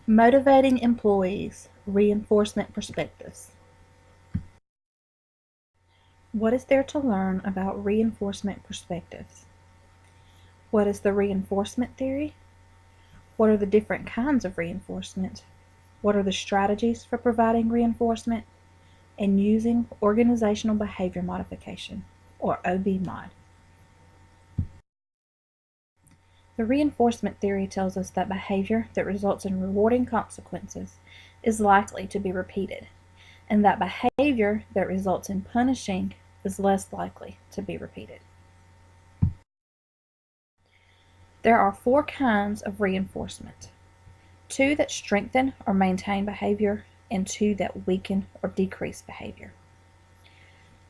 Motivating employees, reinforcement perspectives. What is there to learn about reinforcement perspectives? What is the reinforcement theory? What are the different kinds of reinforcement? What are the strategies for providing reinforcement and using organizational behavior modification, or OB-MOD? The reinforcement theory tells us that behavior that results in rewarding consequences is likely to be repeated, and that behavior that results in punishing is less likely to be repeated. There are 4 kinds of reinforcement: 2 that strengthen or maintain behavior, and 2 that weaken or decrease behavior.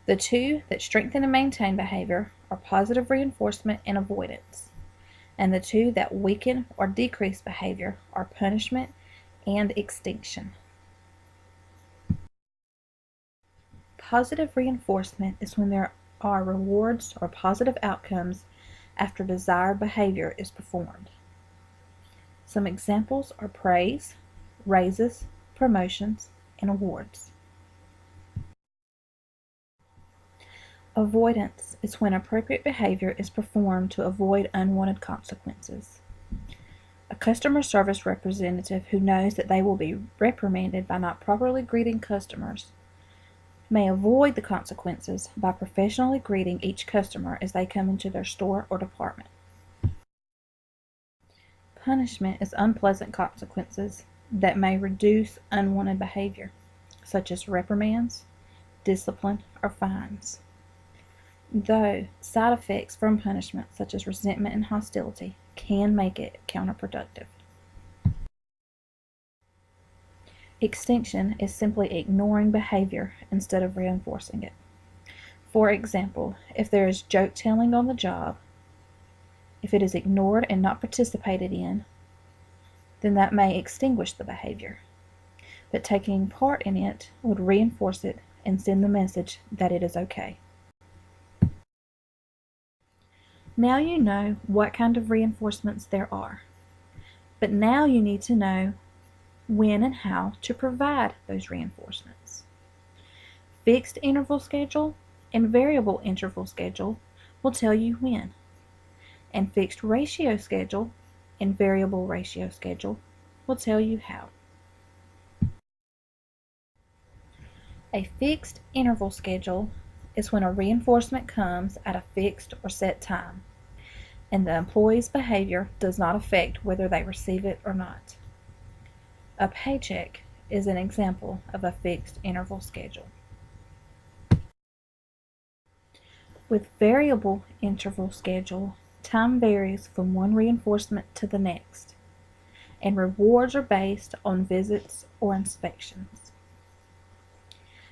The 2 that strengthen and maintain behavior are positive reinforcement and avoidance, and the 2 that weaken or decrease behavior are punishment and extinction. Positive reinforcement is when there are rewards or positive outcomes after desired behavior is performed. Some examples are praise, raises, promotions, and awards. Avoidance is when appropriate behavior is performed to avoid unwanted consequences. A customer service representative who knows that they will be reprimanded by not properly greeting customers may avoid the consequences by professionally greeting each customer as they come into their store or department. Punishment is unpleasant consequences that may reduce unwanted behavior, such as reprimands, discipline, or fines. Though side effects from punishment, such as resentment and hostility, can make it counterproductive. Extinction is simply ignoring behavior instead of reinforcing it. For example, if there is joke telling on the job, if it is ignored and not participated in, then that may extinguish the behavior. But taking part in it would reinforce it and send the message that it is okay. Now you know what kind of reinforcements there are, but now you need to know when and how to provide those reinforcements. Fixed interval schedule and variable interval schedule will tell you when, and fixed ratio schedule and variable ratio schedule will tell you how. A fixed interval schedule is when a reinforcement comes at a fixed or set time, and the employee's behavior does not affect whether they receive it or not. A paycheck is an example of a fixed interval schedule. With variable interval schedule, time varies from one reinforcement to the next, and rewards are based on visits or inspections.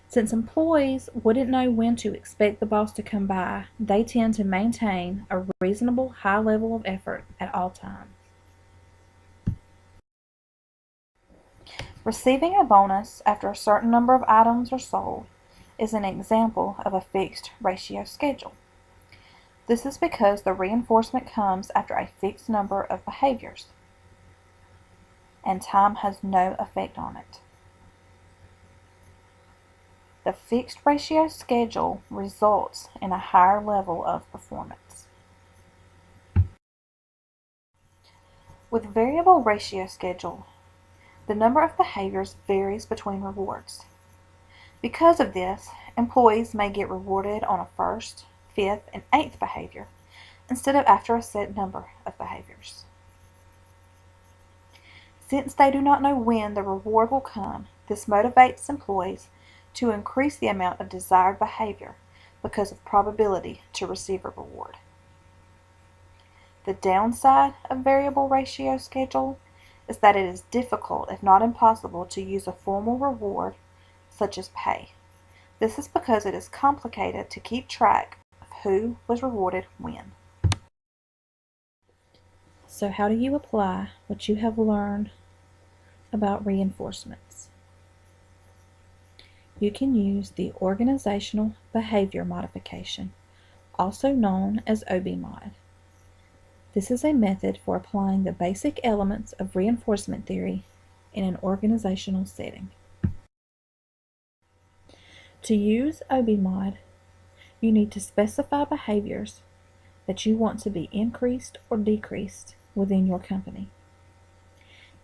Since employees wouldn't know when to expect the boss to come by, they tend to maintain a reasonable high level of effort at all times. Receiving a bonus after a certain number of items are sold is an example of a fixed ratio schedule. This is because the reinforcement comes after a fixed number of behaviors, and time has no effect on it. The fixed ratio schedule results in a higher level of performance. With variable ratio schedule, the number of behaviors varies between rewards. Because of this, employees may get rewarded on a first, fifth, and eighth behavior instead of after a set number of behaviors. Since they do not know when the reward will come, this motivates employees to increase the amount of desired behavior because of probability to receive a reward. The downside of variable ratio schedule is that it is difficult, if not impossible, to use a formal reward such as pay. This is because it is complicated to keep track of who was rewarded when. So how do you apply what you have learned about reinforcements? You can use the organizational behavior modification, also known as OB-MOD. This is a method for applying the basic elements of reinforcement theory in an organizational setting. To use OBMOD, you need to specify behaviors that you want to be increased or decreased within your company,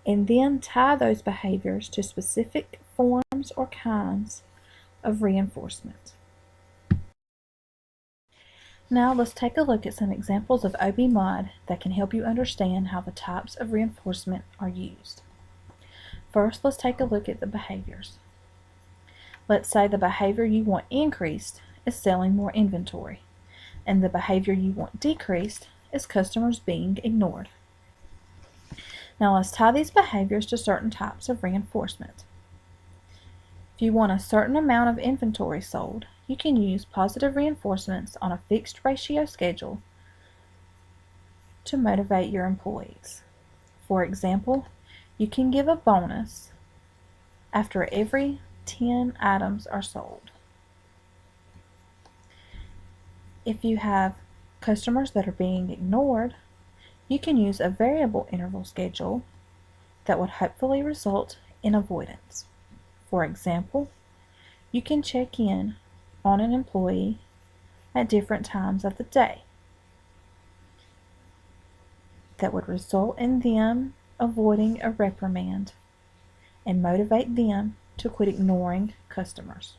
and then tie those behaviors to specific forms or kinds of reinforcement. Now let's take a look at some examples of OBMOD that can help you understand how the types of reinforcement are used. First, let's take a look at the behaviors. Let's say the behavior you want increased is selling more inventory, and the behavior you want decreased is customers being ignored. Now let's tie these behaviors to certain types of reinforcement. If you want a certain amount of inventory sold, you can use positive reinforcements on a fixed ratio schedule to motivate your employees. For example, you can give a bonus after every 10 items are sold. If you have customers that are being ignored, you can use a variable interval schedule that would hopefully result in avoidance. For example, you can check in on an employee at different times of the day. That would result in them avoiding a reprimand and motivate them to quit ignoring customers.